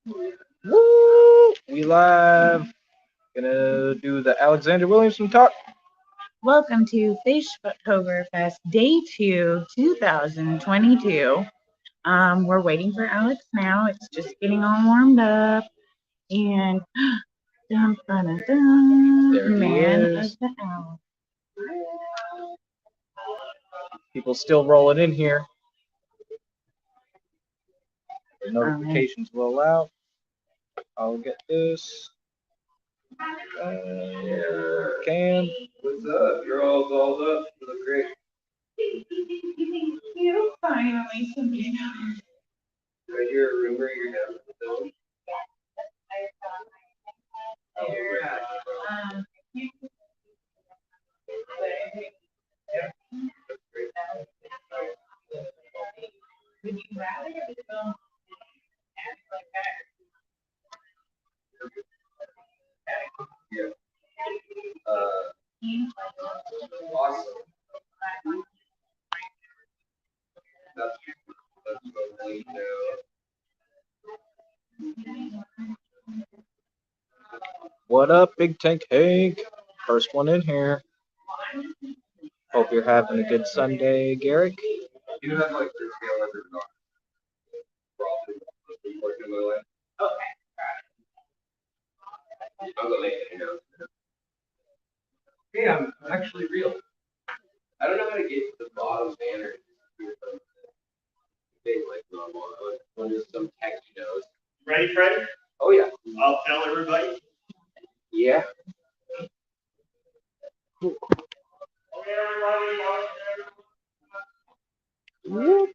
Woo! We live. Gonna do the Alexander Williamson talk. Welcome to FISHTOBERFEST Day 2, 2022. We're waiting for Alex now. It's just getting all warmed up. And dun, dun, dun, There he man is. of the hour. People still rolling in here. The All right. notifications will allow. I'll get this. Can. What's up? You're all dolled up. You look great. You finally something. I hear a rumor you're down with the film. Would you rather the film act like that? Yeah. Awesome. That's what we know. What up, Big Tank Hank? First one in here. Hope you're having a good Sunday, Garrick. You have like your scale under the working in my life. Okay. I'm gonna make it announcement. Hey, I'm actually real. I don't know how to get to the bottom banner. They like normal. When there's some text you know. Ready, Fred? Oh yeah. I'll tell everybody. Yeah. Okay, everybody. Whoop.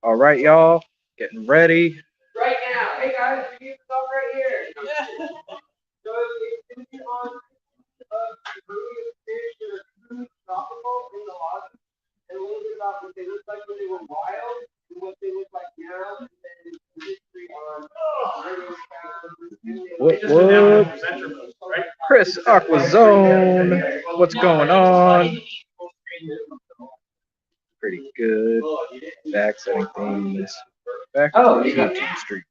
All right, y'all. Getting ready. Right now. Hey guys, we need to stop right here. So it's on Brilliant fish that are truly tropical in the water, and a little bit about what they look like when they were wild and what they look like now, and then the history on What? Just announced the presenter booth, right? Chris Aquazone. What's going on? Pretty good. Back setting things. Back to the YouTube streets.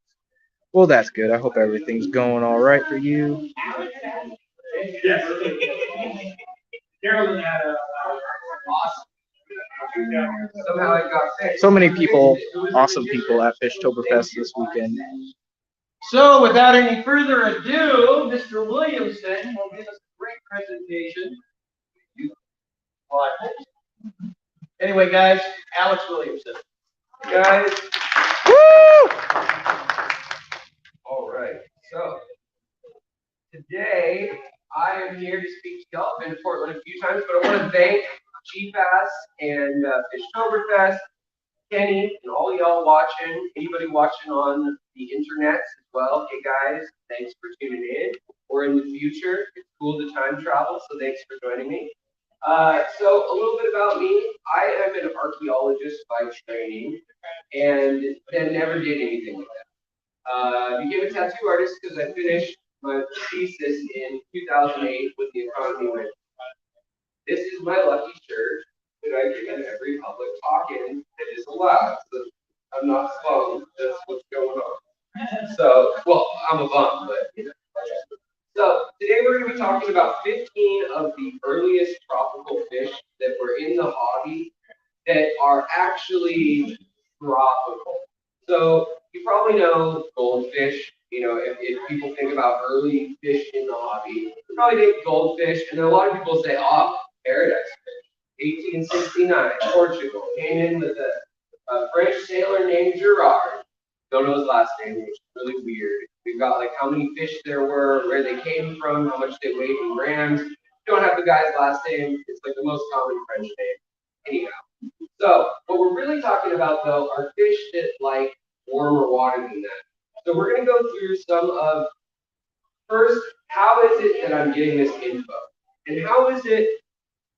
Well, that's good. I hope everything's going all right for you. Yes. Carolyn had a somehow it got fixed. So many people, awesome people at FISHTOBERFEST this weekend. So, without any further ado, Mr. Williamson will give us a great presentation. Anyway, guys, Alex Williamson. Guys. Woo! All right. So, today I am here to speak to y'all. I've been to Portland a few times, but I want to thank GFAS and FISHTOBERFEST, Kenny, and all y'all watching, anybody watching on the internet as well. Hey guys, thanks for tuning in. Or in the future, it's cool to time travel, so thanks for joining me. So a little bit about me. I am an archaeologist by training, and then never did anything with that. Became a tattoo artist because I finished my thesis in 2008 with the economy went. This is my lucky shirt that I give every public talk-in that is allowed. So I'm not bummed. That's what's going on. So, well, I'm a bum, but. So today we're going to be talking about 15 of the earliest tropical fish that were in the hobby that are actually tropical. So you probably know goldfish. You know, if people think about early fish in the hobby, you probably think goldfish, and then a lot of people say, oh, paradise fish. 1869, Portugal, came in with a French sailor named Gerard. Don't know his last name, which is really weird. We've got like how many fish there were, where they came from, how much they weighed in grams. Don't have the guy's last name. It's like the most common French name. Anyhow. So what we're really talking about though are fish that like warmer water than that. So we're going to go through some of, first, how is it that I'm getting this info? And how is it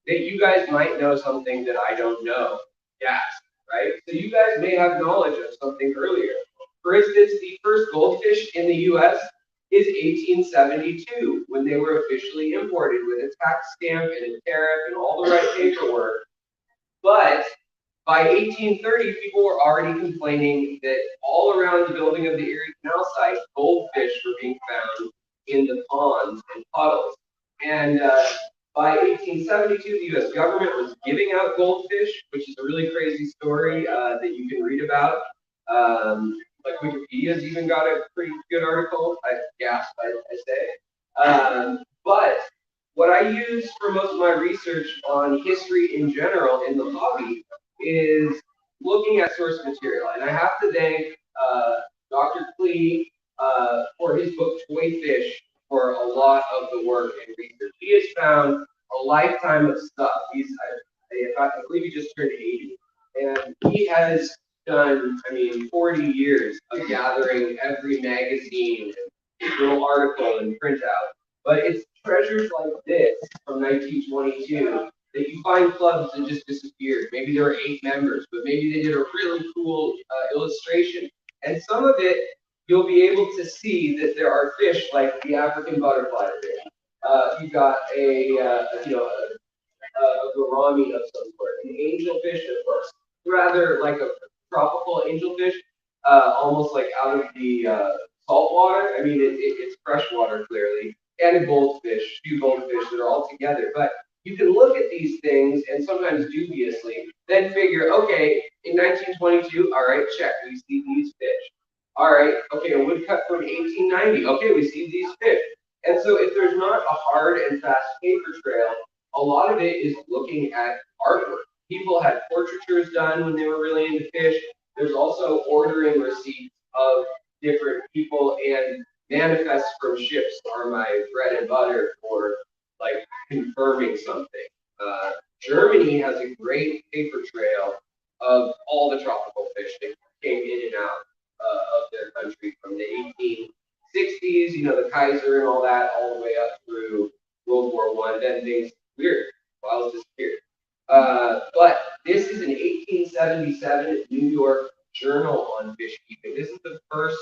that you guys might know something that I don't know? Yes, right? So you guys may have knowledge of something earlier. For instance, the first goldfish in the U.S. is 1872, when they were officially imported with a tax stamp and a tariff and all the right paperwork. But by 1830, people were already complaining that all around the building of the Erie Canal site, 1972, the U.S. government was giving out goldfish, which is a really crazy story that you can read about. Like Wikipedia's even got a pretty good article. I gasp, I say. But what I use for most of my research on history in general in the hobby is looking at source material. And I have to thank Dr. Klee for his book Toy Fish for a lot of the work and research. He has found a lifetime of stuff. I believe he just turned 80. And he has done, 40 years of gathering every magazine and little article and printout. But it's treasures like this from 1922 that you find clubs that just disappeared. Maybe there were 8 members, but maybe they did a really cool illustration. And some of it, you'll be able to see that there are fish like the African butterfly fish. You've got a gourami of some sort, an angelfish, of course, rather like a tropical angelfish, almost like out of the salt water. It's freshwater clearly, and a goldfish, few goldfish that are all together. But you can look at these things and sometimes dubiously, then figure, okay, in 1922, all right, check, we see these fish. All right, okay, a woodcut from 1890, okay, we see these fish. And so if there's not a hard and fast paper trail, a lot of it is looking at artwork. People had portraitures done when they were really into fish. There's also ordering receipts of different people, and manifests from ships are my bread and butter for like confirming something. Germany has a great paper trail of all the tropical fish that came in and out of their country from the 1860s, the Kaiser and all that, all the way up through World War I. Then things weird, whales disappeared. But this is an 1877 New York Journal on Fish Keeping. This is the first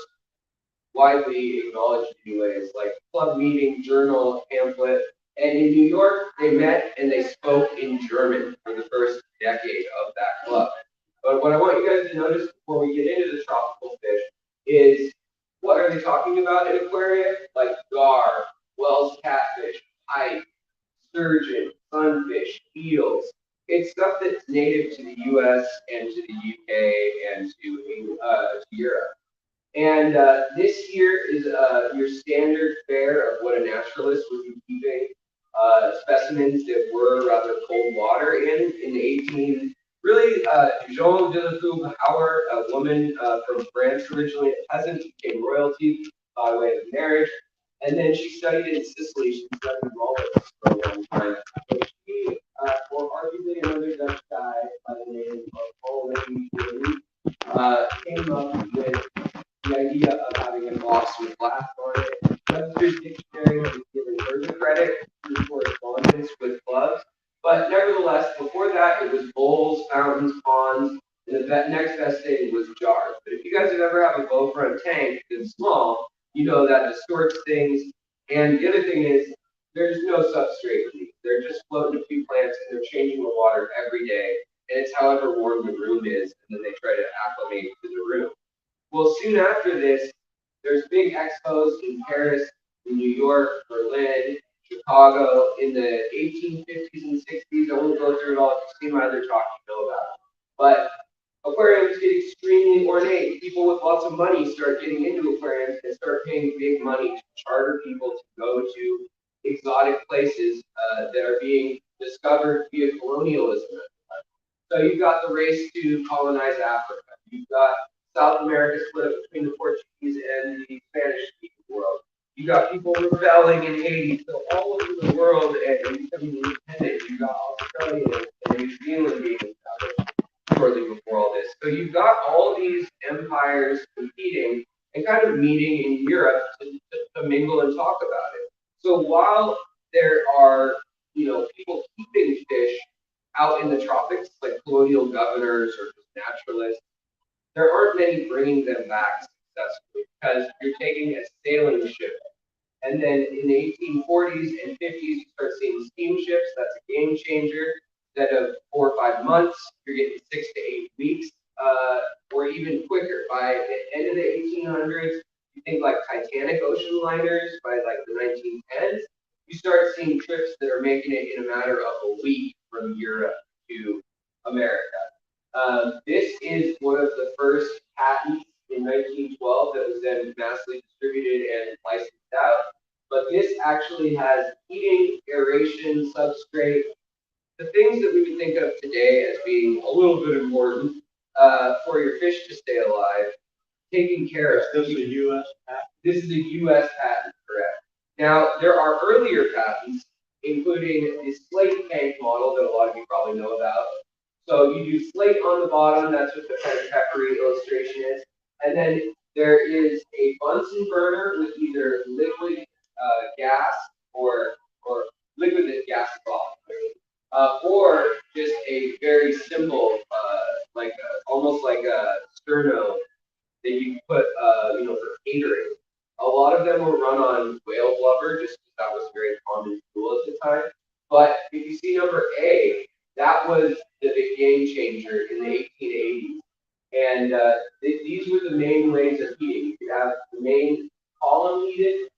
widely acknowledged, anyways, like club meeting, journal, pamphlet. And in New York, they met and they spoke in German for the first decade of that club. But what I want you guys to notice before we get into the tropical fish is, what are they talking about in aquaria? Like gar, Wells catfish, pike, sturgeon, sunfish, eels. It's stuff that's native to the U.S. and to the U.K. and to Europe. And this here is your standard fare of what a naturalist would be keeping specimens that were rather cold water in the 18. Really, Jean de la Fougue Hauer, a woman from France originally, a peasant, became royalty by way of marriage. And then she studied in Sicily. She studied Walrus for a long time. But she, or arguably another Dutch guy by the name of Paul came up with the idea of having a box with glass on it. Webster's Dictionary has given her the credit for correspondence with clubs. But nevertheless, before that, it was bowls, fountains, ponds, and the next best thing was jars. But if you guys have ever had a bow front tank that's small, you know that distorts things. And the other thing is, there's no substrate in these. They're just floating a few plants, and they're changing the water every day. And it's however warm the room is, and then they try to acclimate to the room. Well, soon after this, there's big expos in Paris, in New York, Berlin, Chicago, in the 1850s and 60s. I won't go through it all. If you've seen my other talk, you know about it. But aquariums get extremely ornate. People with lots of money start getting into aquariums and start paying big money to charter people to go to exotic places that are being discovered via colonialism. So you've got the race to colonize Africa. You've got South America split up between the Portuguese and the Spanish-speaking world. You got people rebelling in Haiti, so all over the world and becoming independent. You got Australia and New Zealand being established shortly before all this. So you've got all these empires competing and kind of meeting in Europe to mingle and talk about it. So while there are, people keeping fish out in the tropics, like colonial governors or just naturalists, there aren't many bringing them back successfully because you're taking a sailing ship. And then in the 1840s and 50s, you start seeing steamships. That's a game changer. Instead of 4 or 5 months, you're getting 6 to 8 weeks, or even quicker. By the end of the 1800s, you think like Titanic ocean liners by like the 1910s. you start seeing trips that are making it in a matter of a week from Europe to America. This is one of the first patents in 1912 that was then massively distributed and licensed out. But this actually has heating, aeration, substrate, the things that we would think of today as being a little bit important for your fish to stay alive, taken care of. This is a U.S. patent. This is a U.S. patent, correct? Now, there are earlier patents, including the slate tank model that a lot of you probably know about. So you do slate on the bottom, that's what the kind of peppery illustration is. And then there is a Bunsen burner with either liquid gas or liquid that gas is off, or just a very simple, almost like a sterno that you put, for catering. A lot of them were run on whale blubber, just because that was a very common tool at the time. But if you see number A, that was the big game changer in the 1880s. And these were the main ways of heating. You could have the main column heated.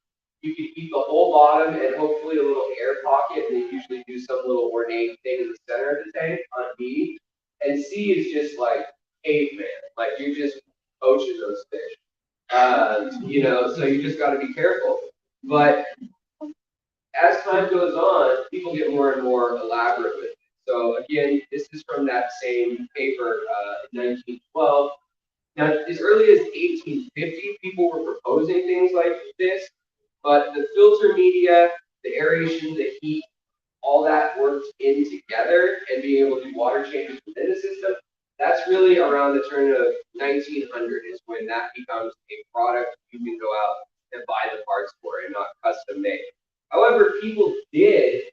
You could keep the whole bottom and hopefully a little air pocket, and they usually do some little ornate thing in the center of the tank on B. And C is just like caveman, like you're just poaching those fish. So you just got to be careful. But as time goes on, people get more and more elaborate with it. So again, this is from that same paper in 1912. Now, as early as 1850, people were proposing things like this, but the filter media, the aeration, the heat, all that worked in together, and being able to do water changes within the system, that's really around the turn of 1900 is when that becomes a product you can go out and buy the parts for and not custom made. However, people did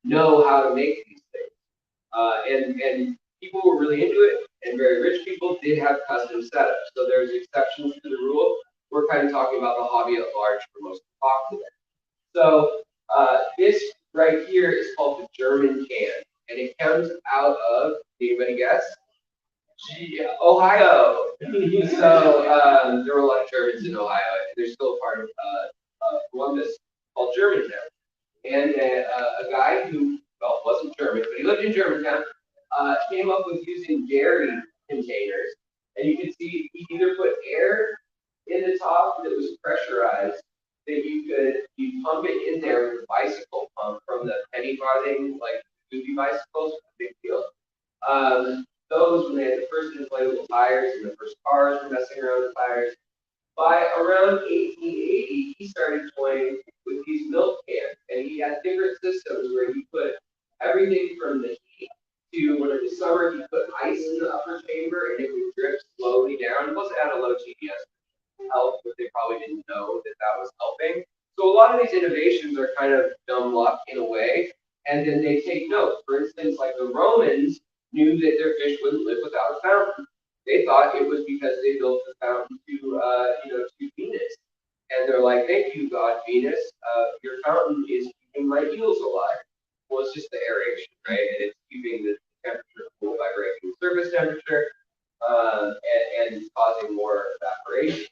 know how to make these things, and people were really into it, and very rich people did have custom setups. So there's exceptions to the rule. We're kind of talking about the hobby at large for most of the talk today. So this right here is called the German can, and it comes out of, anybody guess? Ohio. So there were a lot of Germans in Ohio. They're still a part of Columbus called Germantown. And a guy who, wasn't German, but he lived in Germantown, came up with using dairy containers. And you can see he either put air in the top that was pressurized, that you pump it in there with a bicycle pump from the penny farthing, like goofy bicycles, big deal. Those, when they had the first inflatable tires and the first cars were messing around with tires, by around 1880, he started toying with these milk cans, and he had different systems where he put everything from the heat to, when it was summer, he put ice in the upper chamber, and it would drip slowly down. It wasn't at a low TDS help, but they probably didn't know that that was helping. So a lot of these innovations are kind of dumb luck in a way, and then they take note. For instance, like the Romans knew that their fish wouldn't live without a fountain. They thought it was because they built the fountain to Venus. And they're like, thank you, God Venus. Your fountain is keeping my eels alive. Well, it's just the aeration, right? And it's keeping the temperature cool by breaking the surface temperature and causing more evaporation.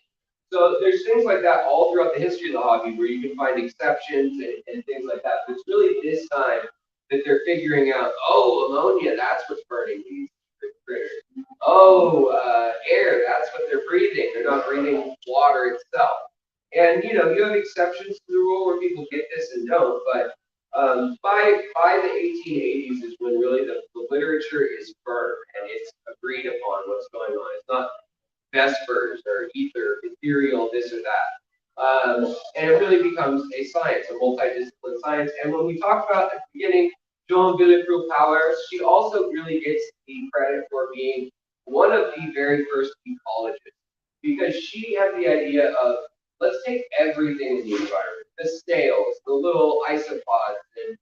So there's things like that all throughout the history of the hobby where you can find exceptions and things like that. But it's really this time that they're figuring out, ammonia, that's what's burning these critters. Air, that's what they're breathing. They're not breathing water itself. And, you have exceptions to the rule where people get this and don't, but by the 1880s is when really the literature is firm and it's agreed upon what's going on. It's not vespers or ethereal, this or that. And it really becomes a science, a multidisciplinary science. And when we talk about at the beginning, Joan Villefranche-Power, she also really gets the credit for being one of the very first ecologists, because she had the idea of, let's take everything in the environment, the snails, the little isopods, and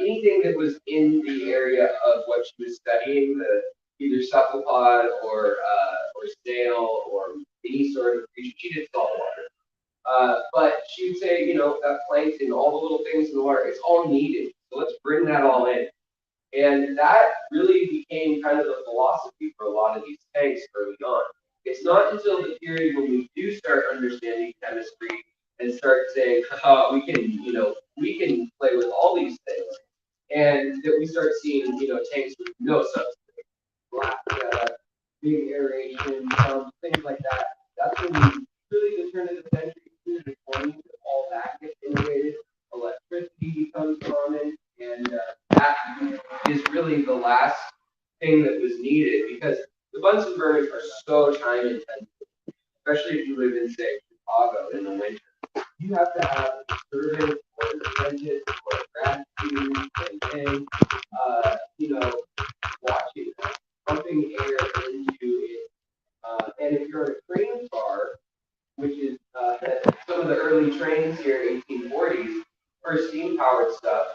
anything that was in the area of what she was studying, either cephalopod or snail or any sort of creature. She did saltwater. But she would say, that plankton, all the little things in the water, it's all needed. So let's bring that all in. And that really became kind of the philosophy for a lot of these tanks early on. It's not until the period when we do start understanding chemistry and start saying, we can in, tanks with no substrate, black, big aeration, things like that. That's when we really the turn of the century, through the 20s, all that gets innovated. Electricity becomes common, and that is really the last thing that was needed because the Bunsen burners are so time intensive, especially if you live in, say, Chicago in the winter. You have to have a disturbance or an apprentice or a grad student and watching that, pumping air into it. And if you're on a train car, which is some of the early trains here, 1840s, or steam-powered stuff,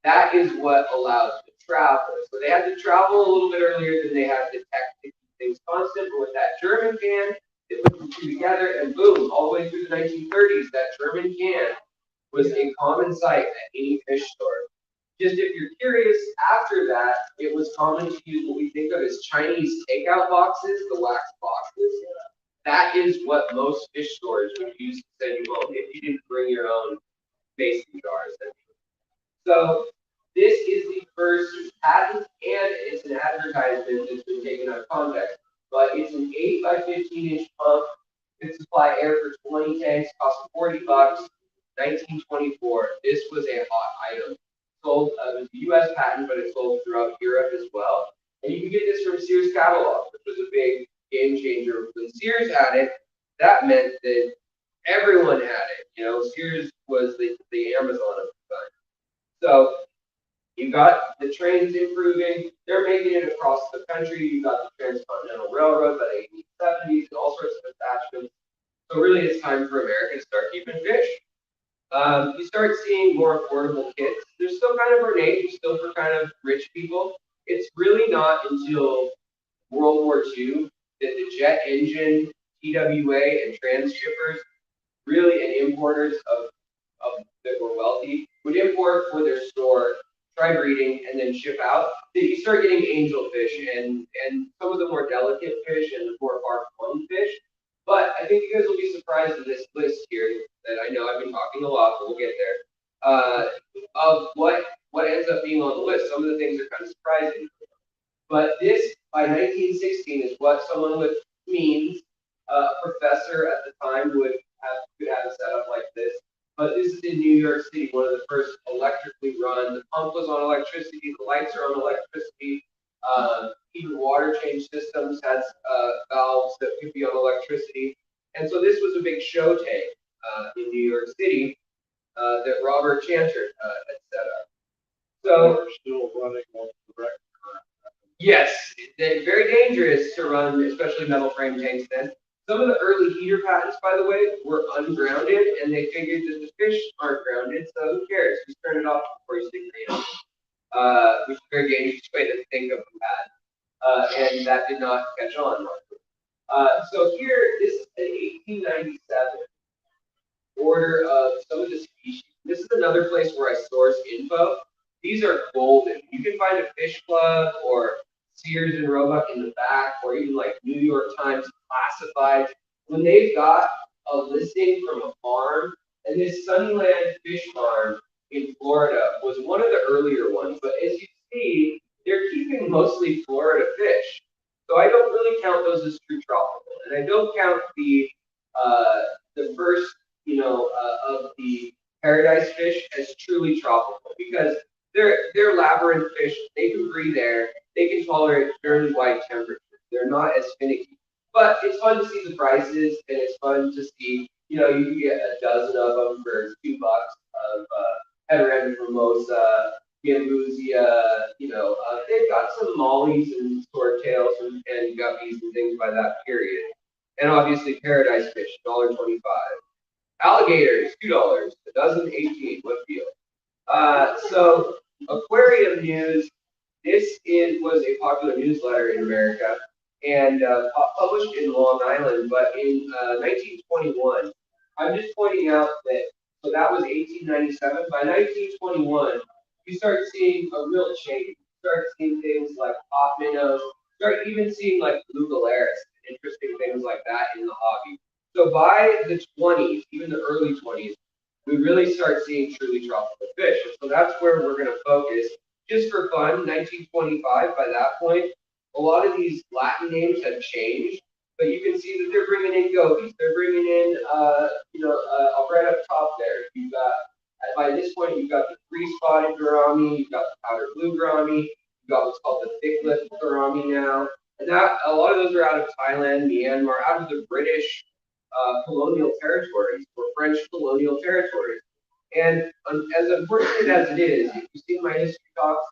that is what allows the travel. So they had to travel a little bit earlier than they had the tech to keep things constant. But with that German can, they put the two together, and boom, all the way through the 1930s, that German can was a common sight at any fish store. Just if you're curious, after that, it was common to use what we think of as Chinese takeout boxes, the wax boxes. That is what most fish stores would use to send you home if you didn't bring your own mason jars. So this is the first patent, and it's an advertisement that's been taken out of context. But it's an 8 by 15-inch pump. It supply air for 20 tanks, cost $40. 1924. This was a hot item. Sold, it was a U.S. patent, but it sold throughout Europe as well. And you can get this from Sears catalog, which was a big game changer. When Sears had it, that meant that everyone had it. Sears was the Amazon of the time. So you got the trains improving. They're making it across the country. You got the Transcontinental Railroad by the 1870s and all sorts of attachments. So really, it's time for America to start keeping fish. You start seeing more affordable kits. They're still kind of ornate, still for kind of rich people. It's really not until World War II that the jet engine, TWA, and transshippers, really, and importers of that were wealthy, would import for their store, try breeding, and then ship out. Then you start getting angelfish and some of the more delicate fish and the more far-flung fish. But I think you guys will be surprised at this list here that I know I've been talking a lot, but we'll get there. Of what ends up being on the list. Some of the things are kind of surprising. But this, by 1916, is what someone with means, a professor at the time could have a setup like this. But this is in New York City, one of the first electrically run. The pump was on electricity, the lights are on electricity. Even water change systems has valves that could be on electricity. And so this was a big show tank in New York City that Robert Chanter had set up. So still running on direct current. yes, they're very dangerous to run, especially metal frame tanks then. Some of the early heater patents, by the way, were ungrounded, and they figured that the fish aren't grounded, so who cares? Just turn it off before you stick your hand in. Which is a very dangerous way to think of a patent. And that did not catch on. So here, this is an 1897 order of some of the species. This is another place where I source info. These are golden. You can find a fish club or Sears and Roebuck in the back, or even like New York Times classifieds. When they've got a listing from a farm, and this Sunnyland Fish Farm in Florida was one of the earlier ones, but as you see, they're keeping mostly Florida fish. So I don't really count those as true tropical, and I don't count the first, of the paradise fish as truly tropical because they're labyrinth fish. They can breathe air. They can tolerate fairly wide temperatures. They're not as finicky. But it's fun to see the prices, and it's fun to see, you can get a dozen of them for $2 of Heteran Formosa, Gambusia, they've got some mollies and swordtails and guppies and things by that period. And obviously paradise fish, $1.25. Alligators, $2, a dozen 18, what deal? So aquarium news, this was a popular newsletter in America and published in Long Island, but in 1921, I'm just pointing out that, so that was 1897. By 1921, you start seeing a real change. You start seeing things like hot minnows, start even seeing like blue galaris, interesting things like that in the hobby. So by the 20s, even the early 20s, we really start seeing truly tropical fish. So that's where we're going to focus just for fun, 1925, by that point, a lot of these Latin names have changed, but you can see that they're bringing in gobies. They're bringing in, right up top there. You've got, by this point, you've got the three-spotted gourami, you've got the powder blue gourami, you've got what's called the thick-lipped gourami now. And that, a lot of those are out of Thailand, Myanmar, out of the British colonial territories or French colonial territories. And as unfortunate as it is, if you've seen my history talks,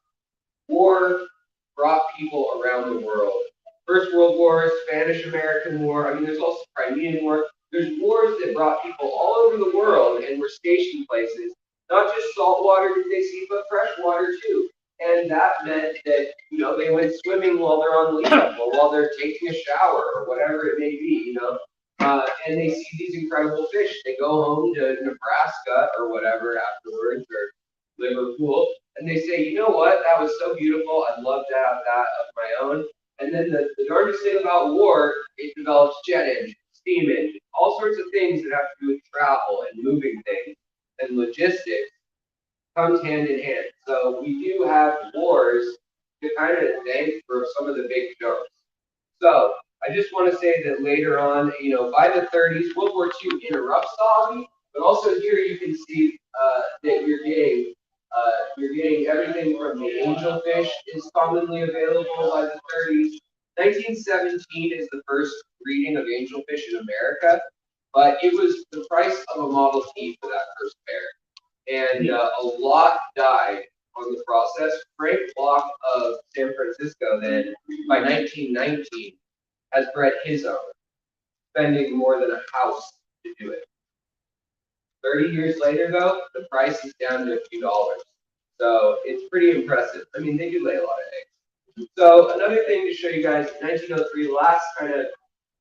war brought people around the world. First World War, Spanish-American War, I mean, there's also Crimean War. There's wars that brought people all over the world and were stationed places. Not just salt water did they see, but fresh water too. And that meant that, they went swimming while they're on leave or while they're taking a shower or whatever it may be, and they see these incredible fish. They go home to Nebraska or whatever afterwards, or Liverpool, and they say, you know what, that was so beautiful. I'd love to have that of my own. And then the darndest thing about war, it develops jet engines, steam engines, all sorts of things that have to do with travel and moving things and logistics comes hand in hand. So we do have wars to kind of thank for some of the big jumps. So I just want to say that later on, by the 30s, World War II interrupts the hobby, but also here you can see that you're getting everything from the angelfish is commonly available by the 30s. 1917 is the first breeding of angelfish in America, but it was the price of a Model T for that first pair. And a lot died on the process. Frank Block of San Francisco then, by 1919, has bred his own, spending more than a house to do it. 30 years later, though, the price is down to a few dollars. So it's pretty impressive. I mean, they do lay a lot of eggs. So another thing to show you guys, 1903, last kind of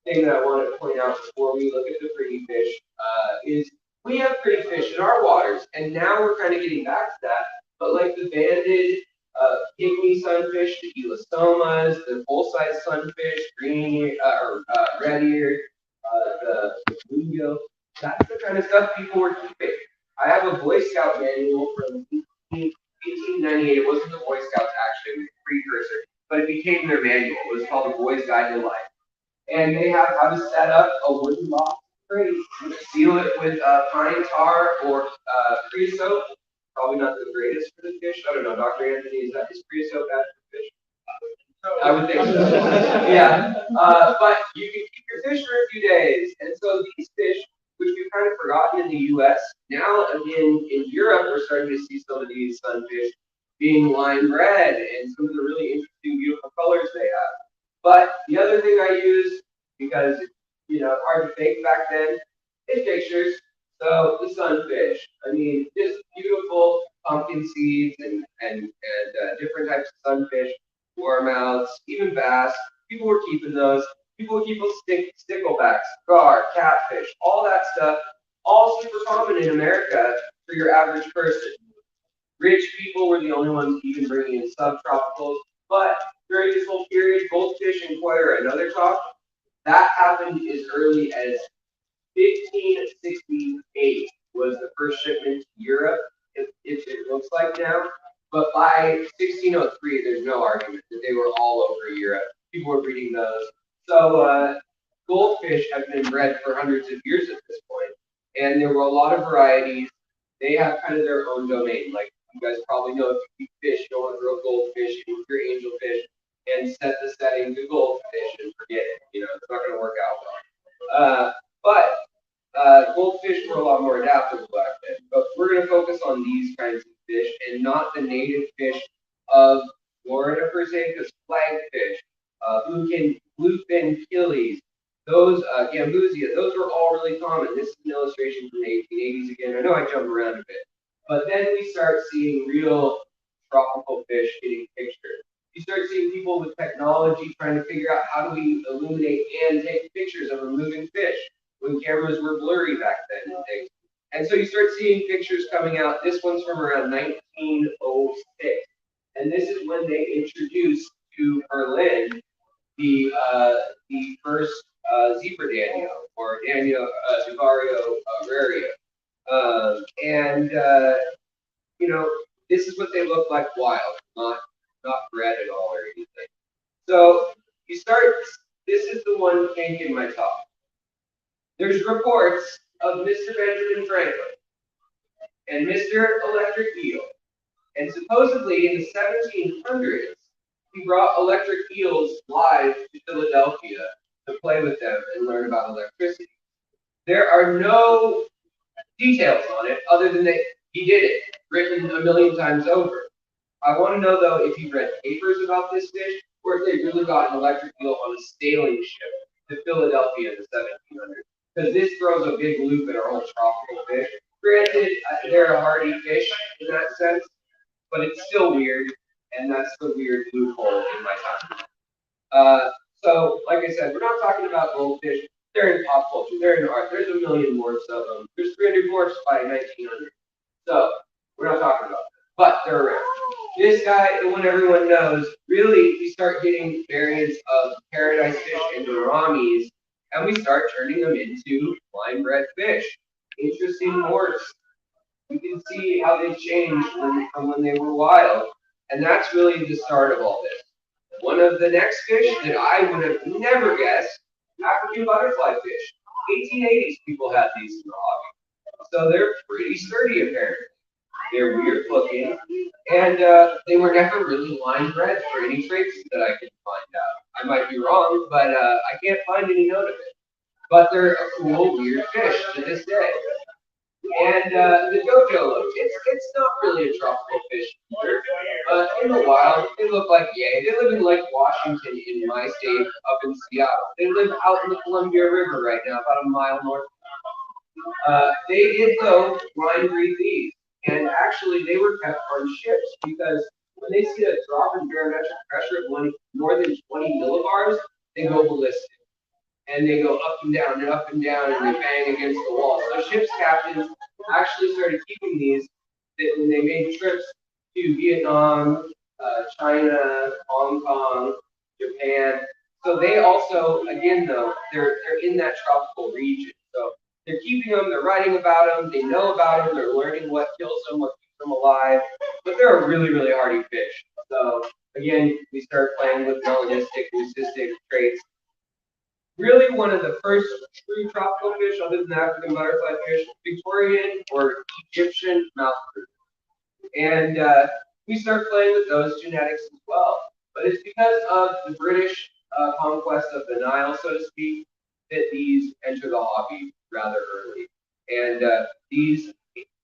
thing that I wanted to point out before we look at the pretty fish is we have pretty fish in our waters, and now we're kind of getting back to that. But like the banded pygmy sunfish, the elastomas, the full-size sunfish, green or red-eared, the bluegill, that's the kind of stuff people were keeping. I have a Boy Scout manual from 1898. It wasn't the Boy Scouts actually, it was a precursor, but it became their manual. It was called The Boy's Guide to Life. And they have how to set up a wooden box crate, seal it with pine tar or creosote. Probably not the greatest for the fish. I don't know, Dr. Anthony, is creosote bad for fish? I would think so. Yeah, but you can keep your fish for a few days. And so these fish, which we've kind of forgotten in the U.S., now again in Europe, we're starting to see some of these sunfish being line bred and some of the really interesting, beautiful colors they have. But the other thing I use, because hard to fake back then, is pictures. So the sunfish, I mean, just beautiful pumpkin seeds and different types of sunfish, warmouths, even bass. People were keeping those. People would keep sticklebacks, gar, catfish, all that stuff, all super common in America for your average person. Rich people were the only ones even bringing in subtropicals, but during this whole period, goldfish and koi are another talk. That happened as early as 1568 was the first shipment to Europe, if it looks like now. But by 1603, there's no argument that they were all over Europe. People were breeding those. So goldfish have been bred for hundreds of years at this point, and there were a lot of varieties. They have kind of their own domain. Like you guys probably know, if you keep fish, you don't want to grow goldfish, you keep your angelfish, and set the setting to goldfish and forget it. It's not going to work out well. But goldfish were a lot more adaptable back then. But we're going to focus on these kinds of fish and not the native fish of Florida per se, because flagfish, bluefin killies, those gambusia, those were all really common. This is an illustration from the 1880s again. I know I jumped around a bit. But then we start seeing real tropical fish getting pictured. You start seeing people with technology trying to figure out how do we illuminate and take pictures of a moving fish when cameras were blurry back then and things. And so you start seeing pictures coming out. This one's from around 1906. And this is when they introduced to Berlin the first zebra danio, or danio Duvario raria. This is what they look like wild. not red at all or anything. So you start. This is the one kink in my top. There's reports of Mr. Benjamin Franklin and Mr. Electric Eel, and supposedly in the 1700s he brought electric eels live to Philadelphia to play with them and learn about electricity. There are no details on it other than that he did it, written a million times over. I want to know though if he read papers about this fish or if they really got an electric eel on a sailing ship to Philadelphia in the 1700s. Because this throws a big loop in our whole tropical fish. Granted, they're a hardy fish in that sense, but it's still weird, and that's the weird loophole in my time. So, like I said, we're not talking about goldfish. They're in pop culture. They're in art. There's a million morphs of them. There's 300 morphs by 1900. So, we're not talking about them. But they're around. This guy, the one everyone knows, really, we start getting variants of paradise fish and gouramis, and we start turning them into line-bred fish. Interesting morphs. You can see how they changed from when they were wild. And that's really the start of all this. One of the next fish that I would have never guessed, African butterfly fish. 1880s people had these in the hobby. So they're pretty sturdy apparently. They're weird looking, and they were never really line bred for any traits that I could find out. I might be wrong, but I can't find any note of it. But they're a cool, weird fish to this day. And the dojo loach, it's not really a tropical fish either. In the wild, they look like yay. They live in Lake Washington in my state, up in Seattle. They live out in the Columbia River right now, about a mile north. They did though line breed these, and actually they were kept on ships because when they see a drop in barometric pressure of more than 20 millibars, they go ballistic. And they go up and down and up and down and they bang against the wall. So ship's captains actually started keeping these when they made trips to Vietnam, China, Hong Kong, Japan. So they also, again though, they're in that tropical region. So they're keeping them, they're writing about them, they know about them, they're learning what kills them, what keeps them alive. But they're a really, really hardy fish. So again, we start playing with melanistic, leucistic traits. Really one of the first true tropical fish, other than the African butterfly fish, Victorian or Egyptian mouth fruit. And we start playing with those genetics as well. But it's because of the British conquest of the Nile, so to speak, that these enter the hobby rather early. And these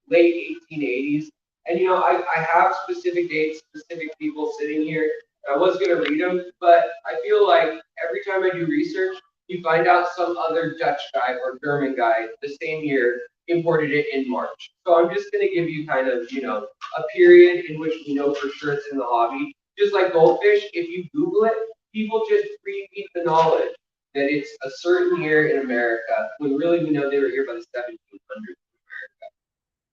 late 1880s, and you know, I have specific dates, specific people sitting here. I was going to read them, but I feel like every time I do research, you find out some other Dutch guy or German guy the same year imported it in March. So I'm just going to give you kind of, you know, a period in which we know for sure it's in the hobby. Just like goldfish, if you Google it, people just repeat the knowledge that it's a certain year in America, when really we know they were here by the 1700s in America.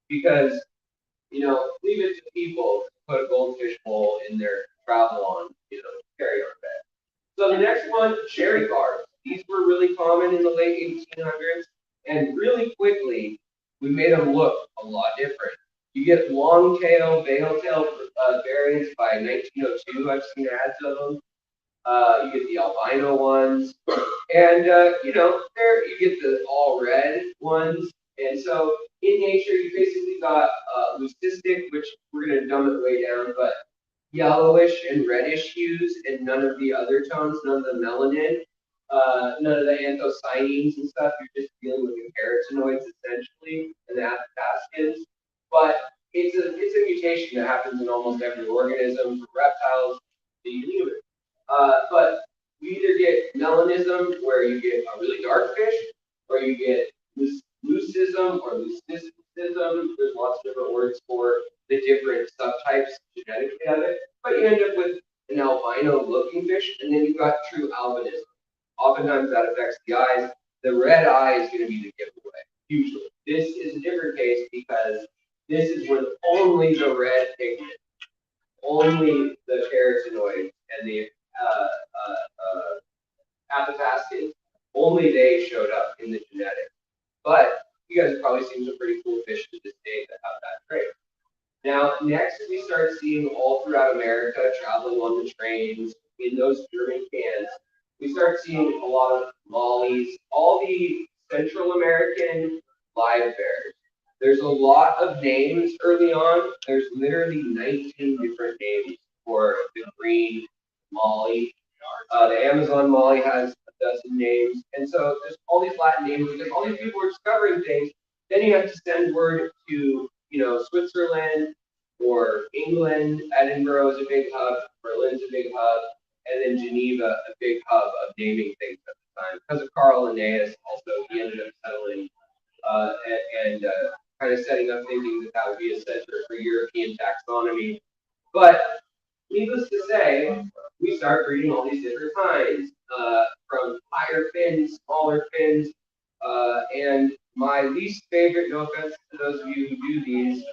Because, you know, leave it to people to put a goldfish bowl in their travel on, you know, carry-on bag. So the next one, cherry barbs. These were really common in the late 1800s, and really quickly, we made them look a lot different. You get long tail, veil tail variants by 1902. I've seen ads of them. You get the albino ones, and you know, there you get the all red ones. And so in nature, you basically got leucistic, which we're going to dumb it way down, but yellowish and reddish hues, and none of the other tones, none of the melanin. None of the anthocyanins and stuff. You're just dealing with the carotenoids essentially and the astaxanthin. But it's a mutation that happens in almost every organism, from reptiles to you name it. But you either get melanism, where you get a really dark fish, or you get leucism or leucism. There's lots of different words for the different subtypes genetically of it. But you end up with an albino-looking fish, and then you've got true albinism. Oftentimes that affects the eyes. The red eye is going to be the giveaway, usually. This is a different case because this is when only the red pigment, only the carotenoids and the apopastin, only they showed up in the genetics. But you guys have probably seen some pretty cool fish to this day that have that trait. Now, next we start seeing all throughout America, traveling on the trains in those German cans. We start seeing a lot of mollies, all the Central American live bears. There's a lot of names early on. There's literally 19 different names for the green molly. The Amazon molly has a dozen names. And so there's all these Latin names because all these people are discovering things. Then you have to send word to, Switzerland or England. Edinburgh is a big hub. Berlin's a big hub. And then Geneva, a big hub of naming things at the time. Because of Carl Linnaeus, also, he ended up settling and kind of setting up thinking that that would be a center for European taxonomy. But needless to say, we start breeding all these different kinds, from higher fins, smaller fins, and my least favorite, no offense to those of you who do these,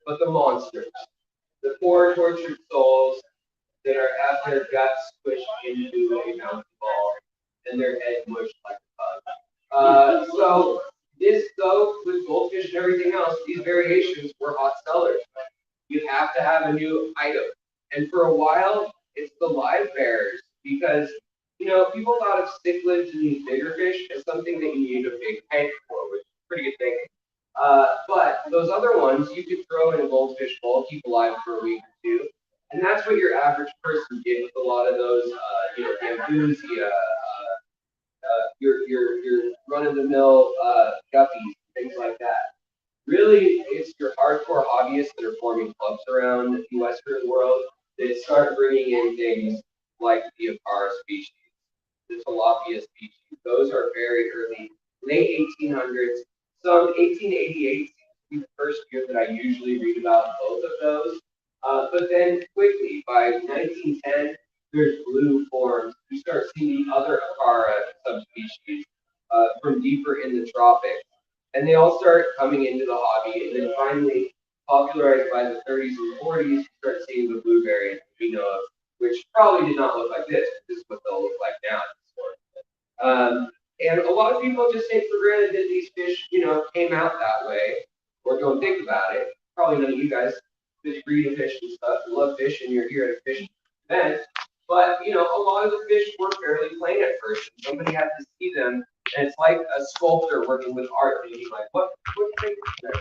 but the monsters, the poor tortured souls that are have their guts squished into a mountain ball and their head mushed like a bug. So this, though, with goldfish and everything else, these variations were hot sellers. You have to have a new item. And for a while, it's the live bears because, people thought of cichlids and these bigger fish as something that you need a big tank for, which is a pretty good thing. But those other ones you could throw in a goldfish bowl, keep alive for a week or two. And that's what your average person did with a lot of those, Gambusia, your run-of-the-mill guppies, things like that. Really, it's your hardcore hobbyists that are forming clubs around the Western world that start bringing in things like the Acara species, the tilapia species. Those are very early, late 1800s. Some 1888 seems to be the first year that I usually read about both of those. But then quickly, by 1910, there's blue forms. You start seeing the other Acara subspecies from deeper in the tropics. And they all start coming into the hobby, and then finally, popularized by the 30s and 40s, you start seeing the blueberries we know of, which probably did not look like this, but this is what they'll look like now. And a lot of people just take for granted that these fish, came out that way, or don't think about it. Probably none of you guys fish breed a fish and stuff, you love fish, and you're here at a fish event. But a lot of the fish were fairly plain at first. And somebody had to see them, and it's like a sculptor working with art, thinking like, what thing is there?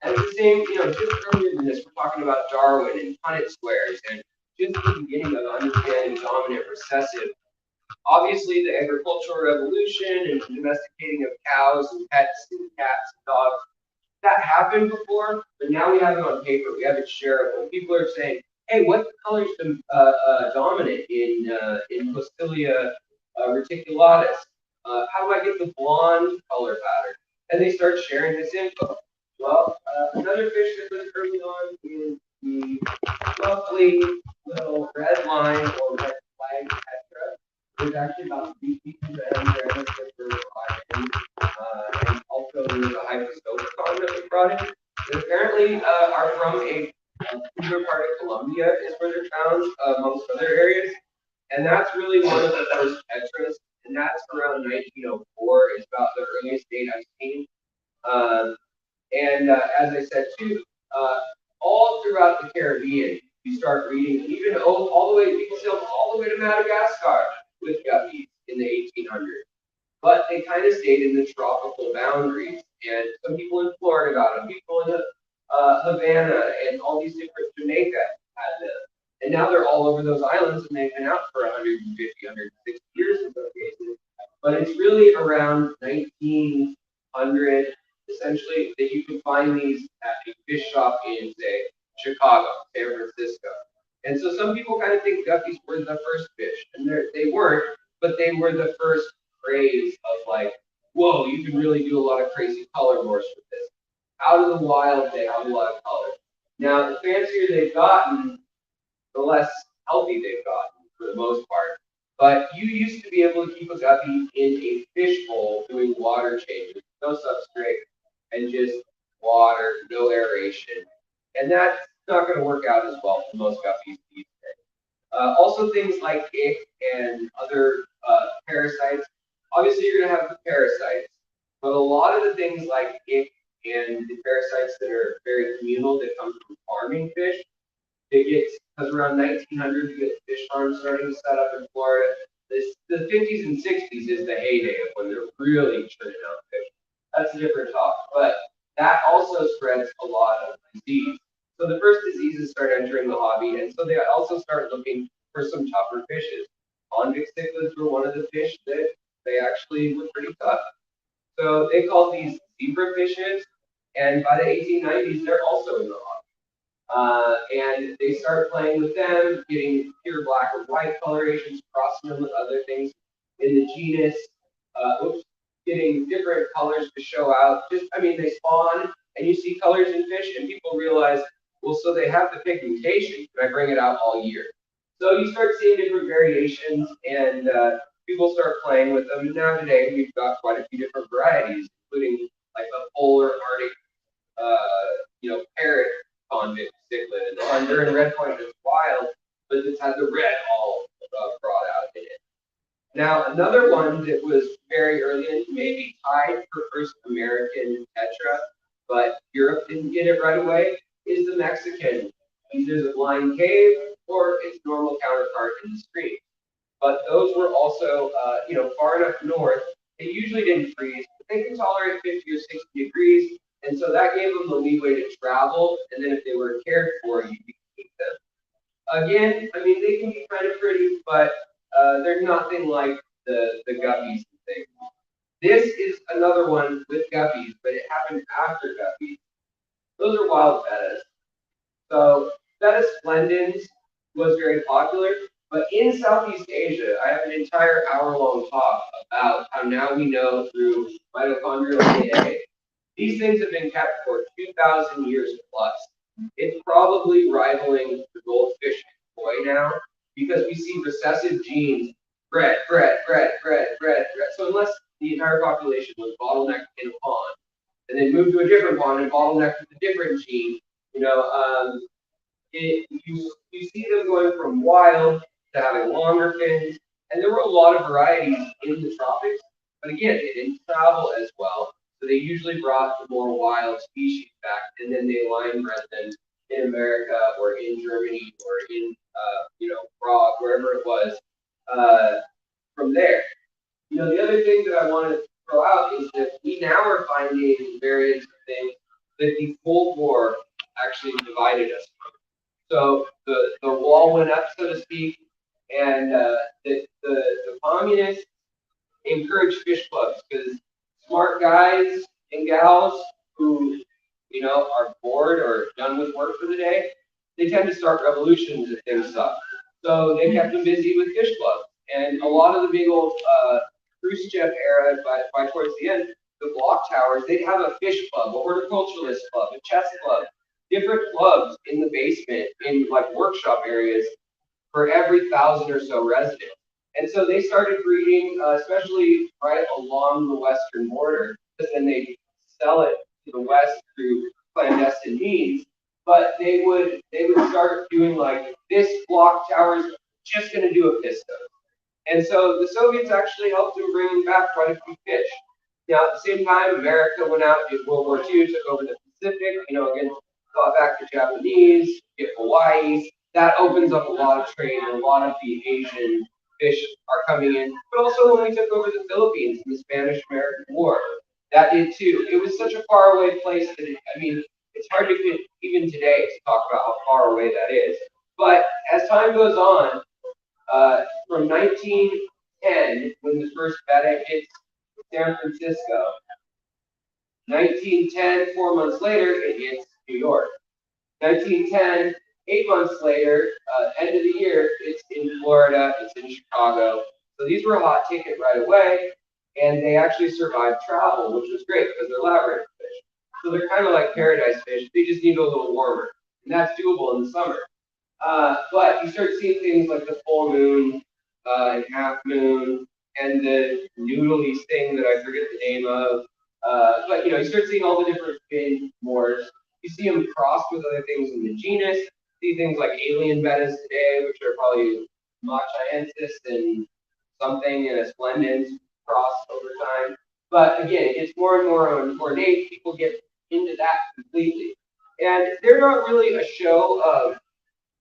And it's the same, just earlier than this, we're talking about Darwin and Punnett squares, and just the beginning of understanding dominant recessive. Obviously, the agricultural revolution and the domesticating of cows and pets and cats and dogs, that happened before, but now we have it on paper. We have it shareable. People are saying, "Hey, what color's dominant in Poecilia reticulatus? How do I get the blonde color pattern?" And they start sharing this info. Well, another fish that was early on is the lovely little red line or red flag tetra. There's actually about 3 species of Andreas that were brought in, and also there's a hypostoticon that was brought in. That apparently are from a cooler part of Colombia is where they're found, amongst other areas. And that's really one of the first tetras, and that's around 1904 is about the earliest date I've seen. And as I said too, all throughout the Caribbean, you start reading, even all the way, people sailed all the way to Madagascar with guppies in the 1800s. But they kind of stayed in the tropical boundaries. And some people in Florida got them, people in Havana and all these different Jamaica had them. And now they're all over those islands, and they've been out for 150, 160 years in some cases. But it's really around 1900, essentially, that you can find these at a fish shop in, say, Chicago, San Francisco. And so some people kind of think guppies were the first fish, and they weren't, but they were the first craze of like, whoa, you can really do a lot of crazy color morphs with this. Out of the wild, they have a lot of color. Now, the fancier they've gotten, the less healthy they've gotten for the most part. But you used to be able to keep a guppy in a fish bowl doing water changes, no substrate, and just water, no aeration. And that's not going to work out as well for most guppies these days. Also, things like ick and other parasites. Obviously, you're going to have the parasites, but a lot of the things like ick and the parasites that are very communal that come from farming fish. It gets, because around 1900, you get fish farms starting to set up in Florida. The 50s and 60s is the heyday of when they're really churning out fish. That's a different talk, but that also spreads a lot of disease. So the first diseases start entering the hobby, and so they also start looking for some tougher fishes. Convict cichlids were one of the fish that they actually were pretty tough. So they called these zebra fishes, and by the 1890s, they're also in the hobby. And they start playing with them, getting pure black or white colorations, crossing them with other things in the genus, getting different colors to show out. I mean, they spawn, and you see colors in fish, and people realize, well, so they have the pigmentation. Can I bring it out all year? So you start seeing different variations, and people start playing with them. And now today, we've got quite a few different varieties, including like a polar Arctic, parrot convict cichlid, and the Honduran red point is wild, but it's had the red all brought out in it. Now, another one that was very early and maybe tied for first American tetra, but Europe didn't get it right away, is the Mexican. Either the blind cave or its normal counterpart in the stream. But those were also, far enough north. They usually didn't freeze, but they can tolerate 50 or 60 degrees. And so that gave them the leeway to travel. And then if they were cared for, you could keep them. Again, I mean, they can be kind of pretty, but they're nothing like the guppies and things. This is another one with guppies, but it happened after guppies. Those are wild bettas. So Betta splendens was very popular, but in Southeast Asia, I have an entire hour-long talk about how now we know through mitochondrial DNA, these things have been kept for 2,000 years plus. It's probably rivaling the goldfish koi now because we see recessive genes bred. So unless the entire population was bottlenecked in a pond and then moved to a different pond and bottlenecked with a different gene, you see them going from wild to having longer fins, and there were a lot of varieties in the tropics, but again, they didn't travel as well, so they usually brought the more wild species back, and then they line bred them in America or in Germany or in Prague, wherever it was, from there. The other thing that I want to throw out is that we now are finding variants of things that the Cold War actually divided us from. So the wall went up, so to speak, and the communists encouraged fish clubs because smart guys and gals who are bored or done with work for the day, they tend to start revolutions if things suck. So they kept them busy with fish clubs, and a lot of the big old Khrushchev era, by towards the end, the block towers, they'd have a fish club, a horticulturalist club, a chess club, different clubs in the basement in like workshop areas for every 1,000 or so residents. And so they started breeding, especially right along the western border, because then they sell it to the west through clandestine means. But they would start doing like this block tower is just going to do a piston. And so the Soviets actually helped them bring back quite a few fish. Now, at the same time, America went out, did World War II, took over the Pacific, again, got back the Japanese, get Hawaii. That opens up a lot of trade, and a lot of the Asian fish are coming in. But also when we took over the Philippines in the Spanish-American War, that did too. It was such a faraway place that, it's hard to even today to talk about how far away that is. But as time goes on, from 1910, when the first betta hits San Francisco, 1910, 4 months later, it hits New York. 1910, 8 months later, end of the year, it's in Florida, it's in Chicago. So these were a hot ticket right away, and they actually survived travel, which was great because they're labyrinth fish. So they're kind of like paradise fish. They just need a little warmer, and that's doable in the summer. But you start seeing things like the full moon and half moon and the noodlies thing that I forget the name of. But you start seeing all the different fin mores. You see them crossed with other things in the genus. See things like alien bettas today, which are probably machiensis and something and a splendens crossed over time. But again, it gets more and more ornate. People get into that completely. And they're not really a show of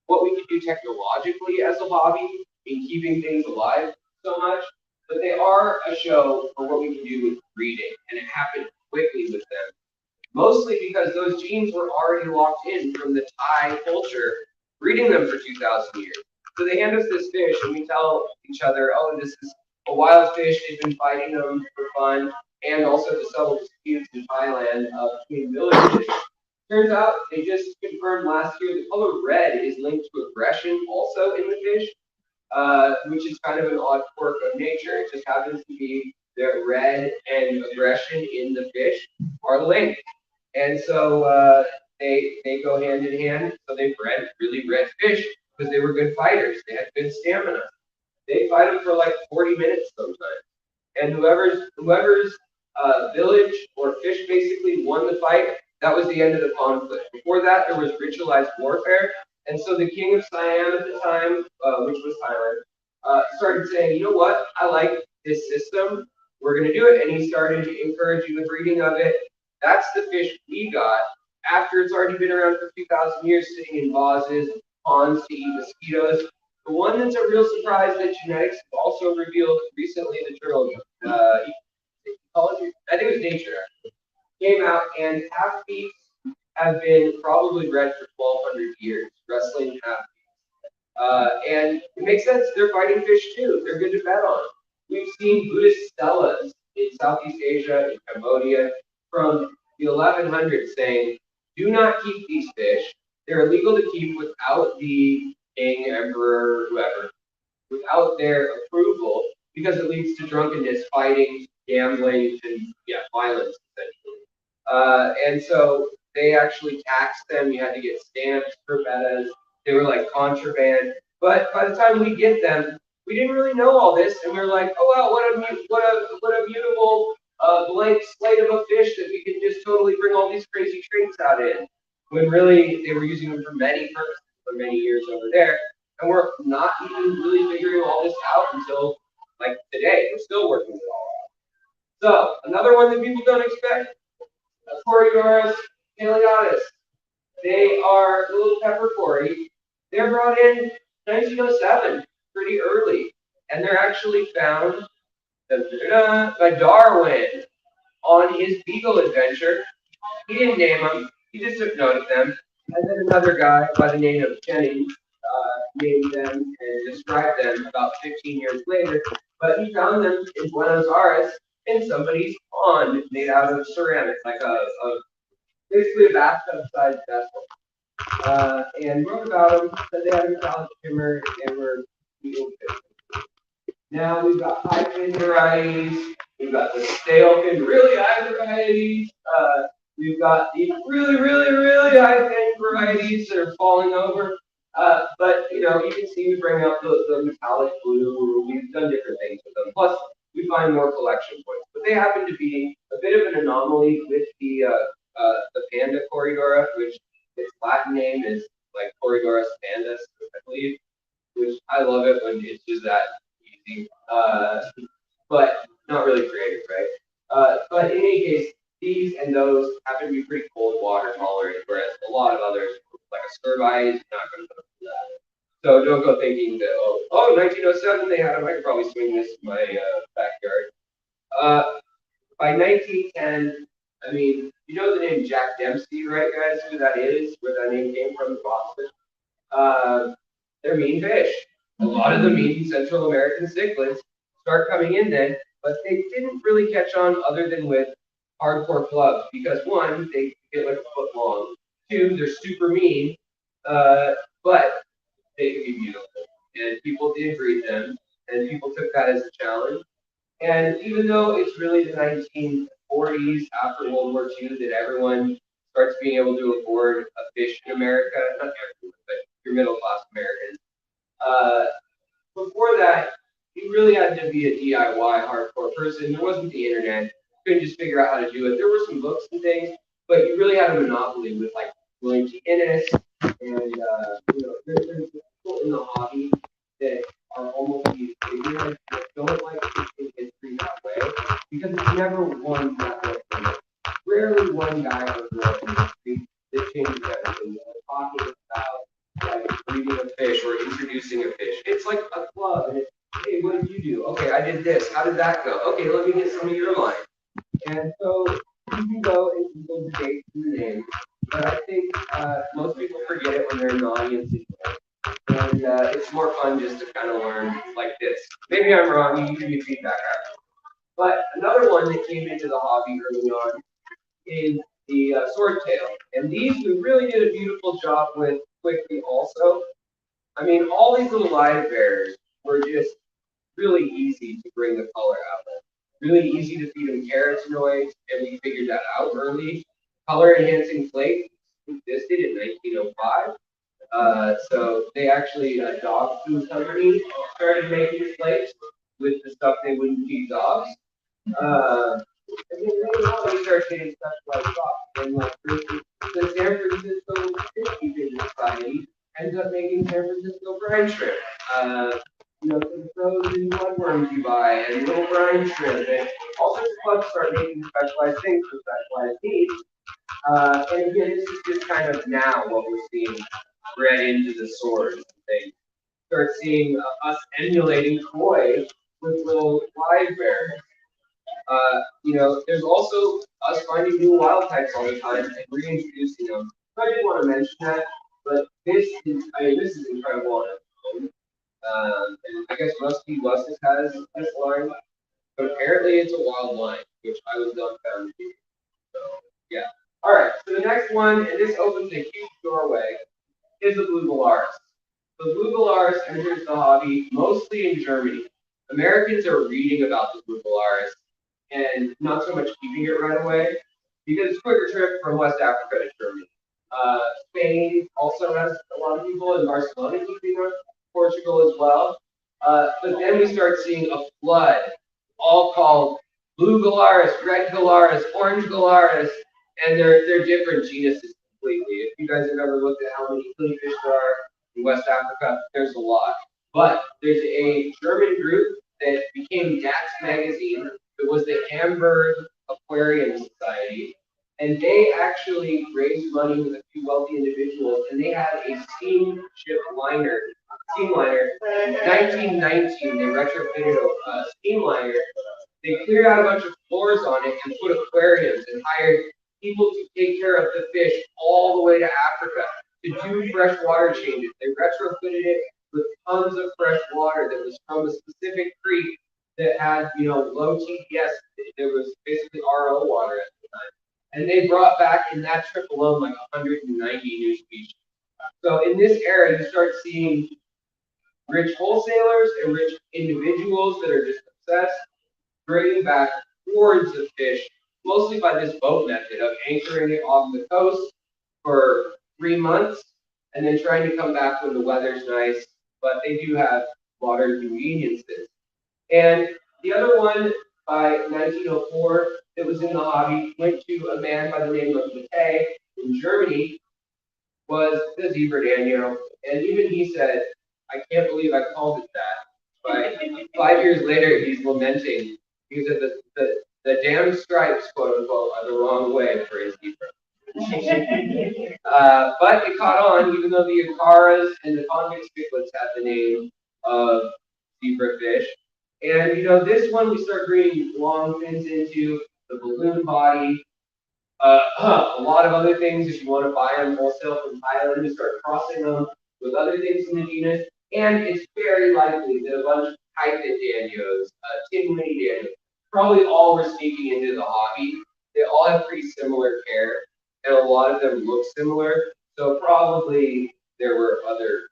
what we can do technologically as a hobby in keeping things alive so much, but they are a show for what we can do with breeding, and it happened quickly with them. Mostly because those genes were already locked in from the Thai culture, breeding them for 2,000 years. So they hand us this fish, and we tell each other, oh, this is a wild fish. They've been fighting them for fun, and also to settle disputes in Thailand between villages. Turns out they just confirmed last year the color red is linked to aggression also in the fish, which is kind of an odd quirk of nature. It just happens to be that red and aggression in the fish are linked. And so they go hand in hand. So they bred really red fish because they were good fighters. They had good stamina. They fight them for like 40 minutes sometimes. And whoever's village or fish basically won the fight, that was the end of the conflict. Before that, there was ritualized warfare. And so the king of Siam at the time, which was Thailand, started saying, you know what, I like this system. We're going to do it. And he started encouraging the breeding of it. That's the fish we got after it's already been around for 2,000 years, sitting in vases, ponds to eat mosquitoes. The one that's a real surprise that genetics also revealed recently, the journal, ecology, I think it was Nature, actually, came out, and half beaks have been probably bred for 1,200 years, wrestling half beaks. And it makes sense, they're fighting fish too. They're good to bet on. We've seen Buddhist stelas in Southeast Asia, in Cambodia, from the 1100s saying, do not keep these fish. They're illegal to keep without the king, emperor, whoever, without their approval, because it leads to drunkenness, fighting, gambling, and violence essentially. And so they actually taxed them. You had to get stamps for bettas. They were like contraband. But by the time we get them, we didn't really know all this, and we were like, oh wow, what a beautiful blank slate of a fish that we can just totally bring all these crazy traits out in. When really they were using them for many purposes for many years over there. And we're not even really figuring all this out until like today. We're still working it all out. So another one that people don't expect, Coriolis paleatus. They are the little peppercorn. They're brought in 1907, pretty early, and they're actually found by Darwin on his beagle adventure. He didn't name them; he just took note of them. And then another guy by the name of Jennings named them and described them about 15 years later. But he found them in Buenos Aires in somebody's pond made out of ceramic, like basically a bathtub-sized vessel. And wrote about them, said they had a metallic shimmer, they were beagle fish. Now we've got high fin varieties, we've got the stale fin, really high varieties, we've got the really, really, really high fin varieties that are falling over. But you can see we bring out the metallic blue. We've done different things with them. Plus, we find more collection points. But they happen to be a bit of an anomaly with the panda Corridora, which its Latin name is like Corridorus pandus, I believe. Which I love it when it's just that easy. But not really creative, right? But in any case, these and those happen to be pretty cold water tolerant, whereas a lot of others, like a Sturby, is not going to put up with that. So don't go thinking that, 1907 they had them, I could probably swing this in my backyard. By 1910, I mean, you know the name Jack Dempsey, right, guys? Who that is, where that name came from, Boston. They're mean fish. A lot of the mean Central American cichlids start coming in then, but they didn't really catch on other than with hardcore clubs because one, they get like a foot long. Two, they're super mean, but they can be beautiful. And people did breed them, and people took that as a challenge. And even though it's really the 1940s after World War II that everyone starts being able to afford a fish in America, not everyone, but your middle class Americans. Before that, you really had to be a DIY hardcore person. There wasn't the internet. You couldn't just figure out how to do it. There were some books and things, but you really had a monopoly with like William T. Innes and there's people in the hobby that are almost these ignorant that don't like teaching history that way because it's never one that way. rarely one guy or girl in the street that changes everything. We're talking about like breeding a fish or introducing a fish. It's like a club, and it's, hey, what did you do? Okay, I did this. How did that go? Okay, let me get some of your line. And so you can go and Google the date and the name, but I think most people forget it when they're in the audience anyway. And it's more fun just to kind of learn like this. Maybe I'm wrong. You can give me feedback after. But another one that came into the hobby early on is the swordtail. And these we really did a beautiful job with quickly also. I mean, all these little live bears were just really easy to bring the color out of. Really easy to feed them carotenoids, and we figured that out early. Color enhancing flakes existed in 1905. So they actually, a dog food company started making flakes with the stuff they wouldn't feed dogs. And then later on, we started getting stuff like socks. And like, for instance, the San Francisco Fish Keeping Society ends up making San Francisco brine shrimp. Some frozen bloodworms you buy and little brine shrimp. And all sorts of clubs start making specialized things for specialized needs. And again, this is just kind of now what we're seeing bred into the swords and things. Start seeing us emulating koi with little live bears. There's also us finding new wild types all the time and reintroducing them. So I didn't want to mention that, but this is incredible on its own. And I guess Rusty Wesses has this line, but apparently it's a wild line, which I was dumbfounded. So yeah. All right. So the next one, and this opens a huge doorway, is the blue Gularis. The blue Gularis enters the hobby mostly in Germany. Americans are reading about the blue Gularis and not so much keeping it right away because it's a quicker trip from West Africa to Germany. Spain also has a lot of people in Barcelona keeping them, Portugal as well. But then we start seeing a flood, all called blue Gularis, red Gularis, orange Gularis, and they're different genuses completely. If you guys have ever looked at how many killifish there are in West Africa, there's a lot. But there's a German group that became DAX magazine. It was the Hamburg Aquarium Society. And they actually raised money with a few wealthy individuals, and they had a steamliner. In 1919, they retrofitted a steamliner. They cleared out a bunch of floors on it and put aquariums and hired people to take care of the fish all the way to Africa to do fresh water changes. They retrofitted it with tons of fresh water that was from a specific creek that had, low TDS. There was basically RO water at the time. And they brought back in that trip alone like 190 new species. So in this era, you start seeing rich wholesalers and rich individuals that are just obsessed, bringing back hordes of fish, mostly by this boat method of anchoring it off the coast for 3 months and then trying to come back when the weather's nice. But they do have modern conveniences. And the other one by 1904 that was in the hobby went to a man by the name of Mattei in Germany, was the zebra Daniel. And even he said, I can't believe I called it that. But 5 years later, he's lamenting because of the damn stripes, quote unquote, are the wrong way for a zebra. But it caught on, even though the Acaras and the convex cichlids had the name of zebrafish. And this one we start breeding long fins into, the balloon body, a lot of other things. If you want to buy them wholesale from Thailand, you start crossing them with other things in the genus. And it's very likely that a bunch of Typhid Danios, Tinwitty Danios, probably all were sneaking into the hobby. They all have pretty similar care, and a lot of them look similar. So probably there were other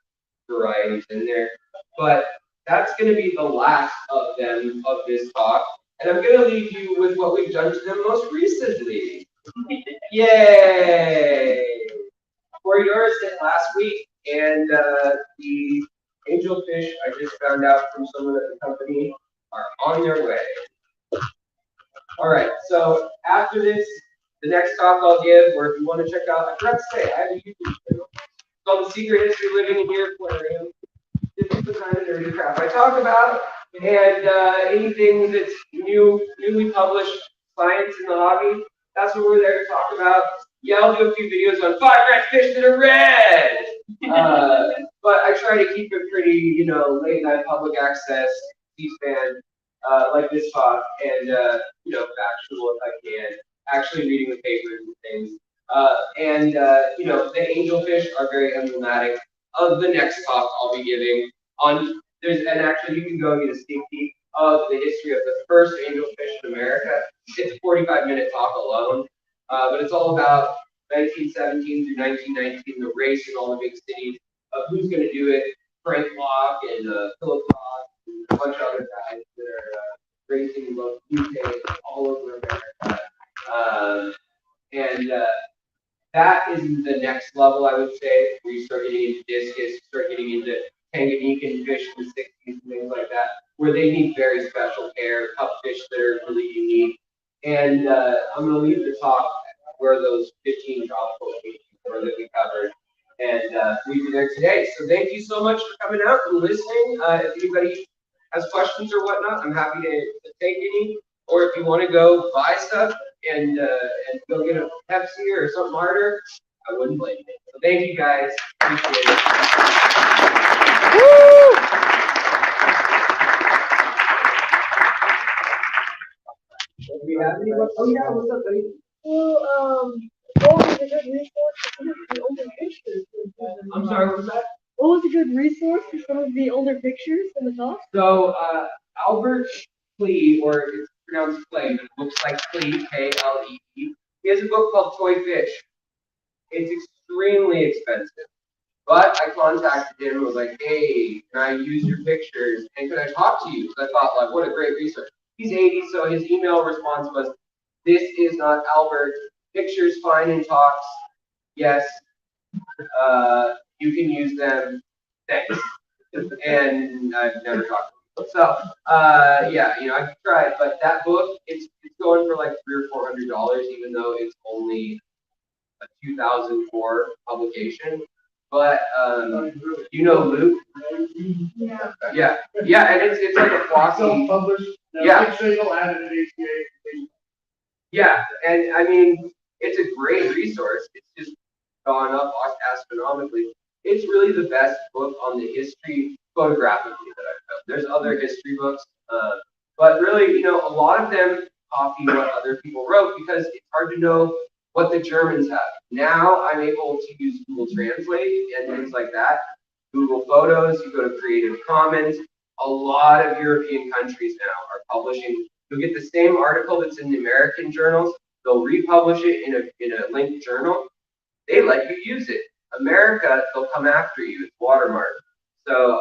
varieties in there. But that's going to be the last of them of this talk. And I'm going to leave you with what we've done to them most recently. Yay! Corridors hit last week, and the angelfish I just found out from someone at the company are on their way. All right, so after this, the next talk I'll give, or if you want to check out, I forgot to say, I have a YouTube channel. It's called The Secret History of Living in Your Aquarium. This is the kind of nerdy crap I talk about, and anything that's newly published science in the hobby, That's what we're there to talk about. Yeah, I'll do a few videos on 5 red fish that are red. But I try to keep it pretty, late night public access, C-SPAN, like this talk, and factual if I can. Actually reading the papers and things. The angelfish are very emblematic of the next talk I'll be giving on. And actually you can go and get a sneak peek of the history of the first angelfish in America. It's a 45-minute talk alone, but it's all about 1917 through 1919, the race in all the big cities of who's going to do it. Frank Locke and Philip Ross and a bunch of other guys that are racing in both UK all over America. And that is the next level, I would say, where you start getting into discus, start getting into Tanganyikan fish in the 60s and things like that, where they need very special care, cup fish that are really unique. And I'm going to leave the talk where those 15 tropical locations were that we covered, and leave you there today. So thank you so much for coming out and listening. If anybody has questions or whatnot, I'm happy to take any. Or if you want to go buy stuff and go get a Pepsi or something harder, I wouldn't blame you. So thank you guys. Appreciate it. Woo! Do you have any? Oh yeah, what's up, buddy? Well, what was a good resource for some of the older pictures? I'm sorry, what was that? What was a good resource for some of the older pictures in the talk? So Albert Klee, or it's pronounced Clay, but it looks like Klee, K-L-E-E. He has a book called Toy Fish. It's extremely expensive. But I contacted him and was like, hey, can I use your pictures? And can I talk to you? Because I thought, like, what a great resource. He's 80, so his email response was, this is not Albert. Pictures fine in talks. Yes. You can use them. Thanks. And I've never talked to him. So, I've tried. But that book, it's going for like $300 or $400, even though it's only a 2004 publication. But Luke? Yeah. Yeah, and it's like a flossy. Self-published. Yeah. Single added at ACA. Yeah, and I mean, it's a great resource. It's just gone up astronomically. It's really the best book on the history photographically that I've found. There's other history books, but really, a lot of them copy what other people wrote because it's hard to know what the Germans have. Now I'm able to use Google Translate and things like that. Google Photos, you go to Creative Commons. A lot of European countries now are publishing. You'll get the same article that's in the American journals. They'll republish it in a linked journal. They let you use it. America, they'll come after you. It's watermarked. So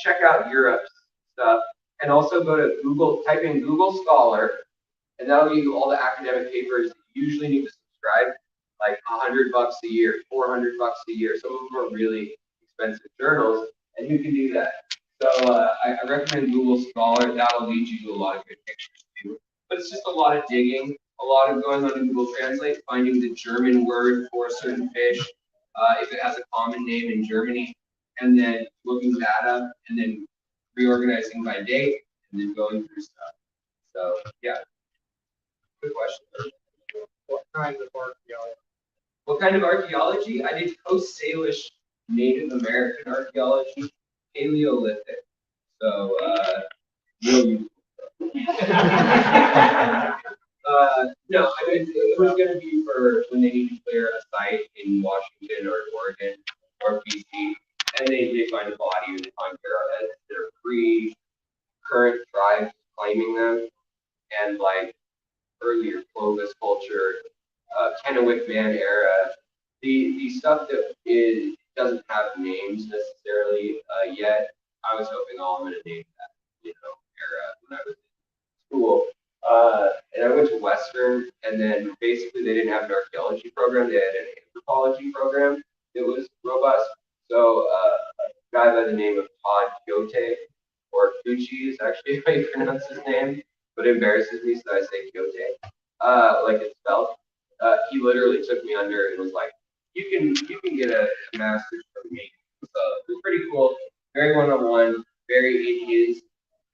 check out Europe's stuff. And also go to Google, type in Google Scholar, and that'll give you all the academic papers that you usually need to subscribe, like $100 a year, $400 a year. Some of them are really expensive journals, and you can do that. So I recommend Google Scholar. That'll lead you to a lot of good pictures too. But it's just a lot of digging, a lot of going on Google Translate, finding the German word for a certain fish, if it has a common name in Germany, and then looking that up, and then reorganizing by date, and then going through stuff. So yeah, good question. What kind of archaeology? What kind of archaeology? I did Coast Salish Native American archaeology, Paleolithic. So really. No, I mean, it was going to be for when they need to clear a site in Washington or Oregon or BC, and they find a body and they find arrowheads that are pre-current tribes claiming them, and like earlier Clovis culture, Kennewick Man era, the stuff that doesn't have names necessarily yet. I was hoping, I'm going to name that, era when I was in school. And I went to Western, and then basically they didn't have an archaeology program. They had an anthropology program that was robust. So a guy by the name of Todd Kyote, or Kuchi is actually how you pronounce his name, but it embarrasses me, so I say Kyote, like it's spelled. He literally took me under and was like, you can get a master's from me. So it was pretty cool, very one-on-one, very in his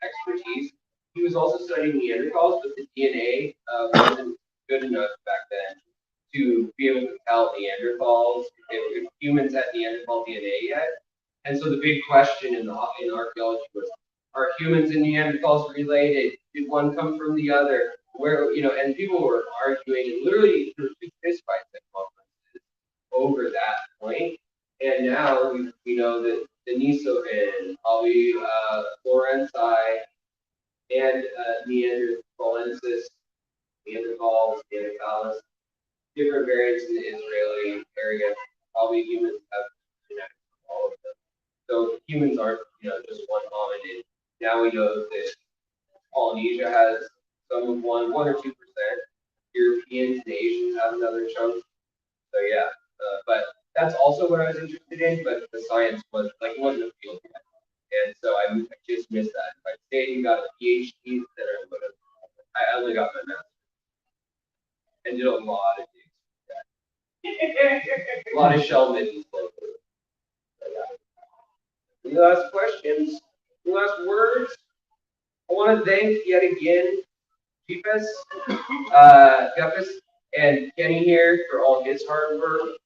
expertise. He was also studying Neanderthals, but the DNA wasn't good enough back then to be able to tell Neanderthals if humans had Neanderthal DNA yet. And so the big question in archaeology was, are humans and Neanderthals related? Did one come from the other? Where, and people were arguing, and literally there were 2 fist fights at conferences over that point. And now we know that Denisovan, probably Florenci, and Neanderthalensis, Neanderthals, Neanderthalis, different variants in the Israeli area. Probably humans have genetics of all of them. So humans aren't, just one hominid. Now we know that Polynesia has some of 1 or 2%. Europeans and Asians have another chunk. So yeah, but that's also what I was interested in. But the science was it wasn't a field yet, and so I just missed that. If I stayed and got a PhD, then I would have. I only got my master's and did a lot of things. A lot of shell mittens. Any last questions? Any last words? I want to thank yet again Jeepus, Guppus, and Kenny here for all his hard work.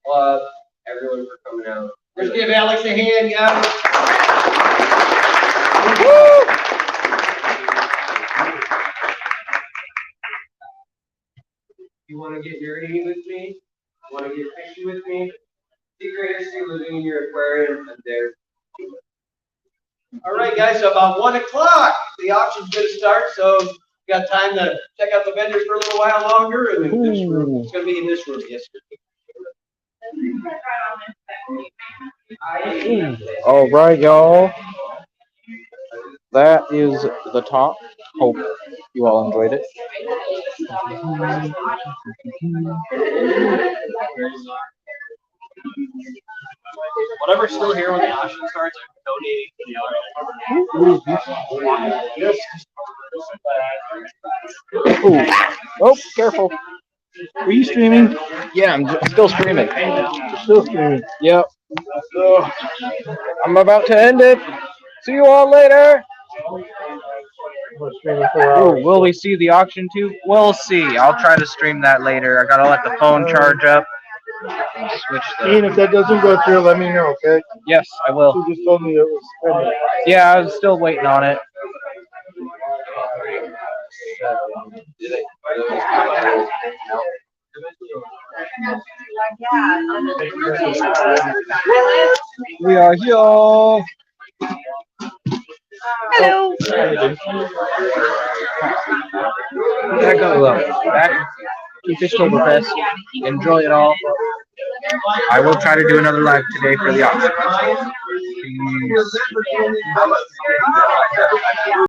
Love everyone for coming out. Let's give Alex a hand, guys. If you want to get dirty with me, want to get fishy with me, secret history living in your aquarium, and there's. All right, guys, so about 1 o'clock, the auction's going to start, so you got time to check out the vendors for a little while longer, and in this room, it's going to be in this room, yes. All right, y'all. That is the talk. Hope you all enjoyed it. Whatever's still here when the auction starts, I'm donating to the auction. Ooh. Oh, careful. Are you streaming? Yeah, I'm still streaming. Still streaming. Yep. I'm about to end it. See you all later. Ooh, will we see the auction too? We'll see. I'll try to stream that later. I gotta let the phone charge up. Switch Ian, if that doesn't go through, let me know, okay? Yes, I will. You just told me it was pending. Yeah, I was still waiting on it. We are here. Hello. Back to FISHTOBERFEST. Enjoy it all. I will try to do another live today for the auction. Peace.